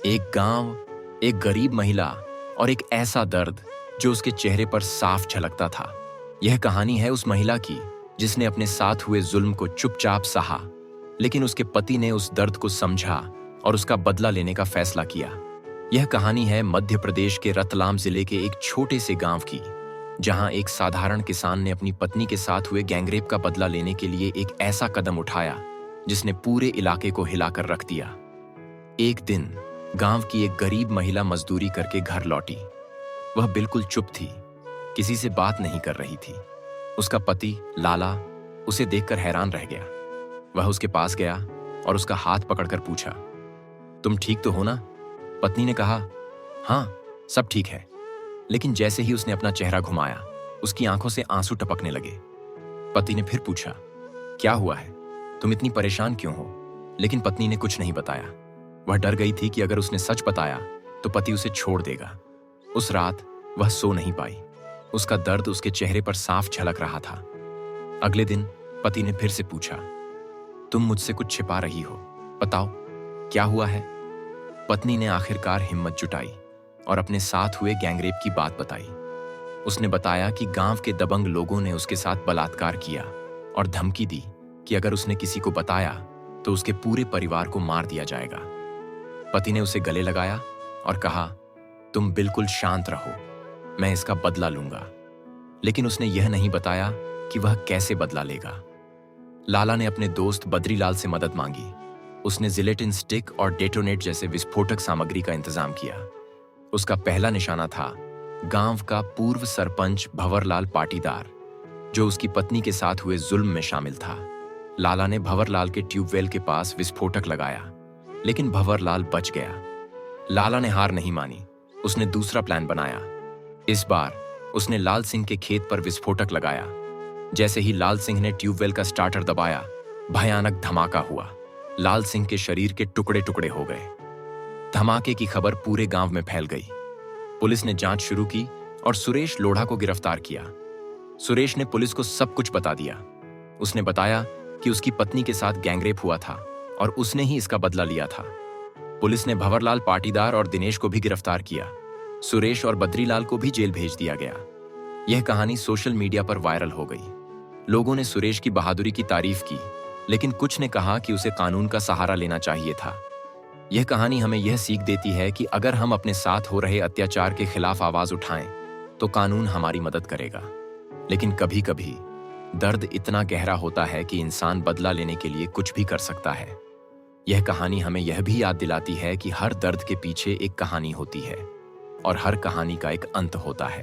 एक गांव, एक गरीब महिला और एक ऐसा दर्द जो उसके चेहरे पर साफ झलकता था। यह कहानी है उस महिला की जिसने अपने साथ हुए जुल्म को चुपचाप सहा, लेकिन उसके पति ने उस दर्द को समझा और उसका बदला लेने का फैसला किया। यह कहानी है मध्य प्रदेश के रतलाम जिले के एक छोटे से गांव की, जहां एक साधारण किसान ने अपनी पत्नी के साथ हुए गैंगरेप का बदला लेने के लिए एक ऐसा कदम उठाया जिसने पूरे इलाके को हिलाकर रख दिया। एक दिन गांव की एक गरीब महिला मजदूरी करके घर लौटी। वह बिल्कुल चुप थी, किसी से बात नहीं कर रही थी। उसका पति लाला उसे देखकर हैरान रह गया। वह उसके पास गया और उसका हाथ पकड़कर पूछा, तुम ठीक तो हो ना? पत्नी ने कहा, हाँ सब ठीक है। लेकिन जैसे ही उसने अपना चेहरा घुमाया, उसकी आंखों से आंसू टपकने लगे। पति ने फिर पूछा, क्या हुआ है, तुम इतनी परेशान क्यों हो? लेकिन पत्नी ने कुछ नहीं बताया। वह डर गई थी कि अगर उसने सच बताया तो पति उसे छोड़ देगा। उस रात वह सो नहीं पाई। उसका दर्द उसके चेहरे पर साफ झलक रहा था। अगले दिन पति ने फिर से पूछा, तुम मुझसे कुछ छिपा रही हो, बताओ क्या हुआ है? पत्नी ने आखिरकार हिम्मत जुटाई और अपने साथ हुए गैंगरेप की बात बताई। उसने बताया कि गांव के दबंग लोगों ने उसके साथ बलात्कार किया और धमकी दी कि अगर उसने किसी को बताया तो उसके पूरे परिवार को मार दिया जाएगा। पति ने उसे गले लगाया और कहा, तुम बिल्कुल शांत रहो, मैं इसका बदला लूंगा। लेकिन उसने यह नहीं बताया कि वह कैसे बदला लेगा। लाला ने अपने दोस्त बद्रीलाल से मदद मांगी। उसने जिलेटिन स्टिक और डेटोनेट जैसे विस्फोटक सामग्री का इंतजाम किया। उसका पहला निशाना था गांव का पूर्व सरपंच भंवरलाल पाटीदार, जो उसकी पत्नी के साथ हुए जुल्म में शामिल था। लाला ने भंवरलाल के ट्यूबवेल के पास विस्फोटक लगाया, लेकिन भंवरलाल बच गया। लाला ने हार नहीं मानी। उसने दूसरा प्लान बनाया। इस बार उसने लाल सिंह के खेत पर विस्फोटक लगाया। जैसे ही लाल सिंह ने ट्यूबवेल का स्टार्टर दबाया, भयानक धमाका हुआ। लाल सिंह के शरीर के टुकड़े टुकड़े हो गए। धमाके की खबर पूरे गांव में फैल गई। पुलिस ने जांच शुरू की और सुरेश लोढ़ा को गिरफ्तार किया। सुरेश ने पुलिस को सब कुछ बता दिया। उसने बताया कि उसकी पत्नी के साथ गैंगरेप हुआ था और उसने ही इसका बदला लिया था। पुलिस ने भंवरलाल पाटीदार और दिनेश को भी गिरफ्तार किया। सुरेश और बद्रीलाल को भी जेल भेज दिया गया। यह कहानी सोशल मीडिया पर वायरल हो गई। लोगों ने सुरेश की बहादुरी की तारीफ की, लेकिन कुछ ने कहा कि उसे कानून का सहारा लेना चाहिए था। यह कहानी हमें यह सीख देती है कि अगर हम अपने साथ हो रहे अत्याचार के खिलाफ आवाज उठाएं, तो कानून हमारी मदद करेगा। लेकिन कभी कभी दर्द इतना गहरा होता है कि इंसान बदला लेने के लिए कुछ भी कर सकता है। यह कहानी हमें यह भी याद दिलाती है कि हर दर्द के पीछे एक कहानी होती है और हर कहानी का एक अंत होता है।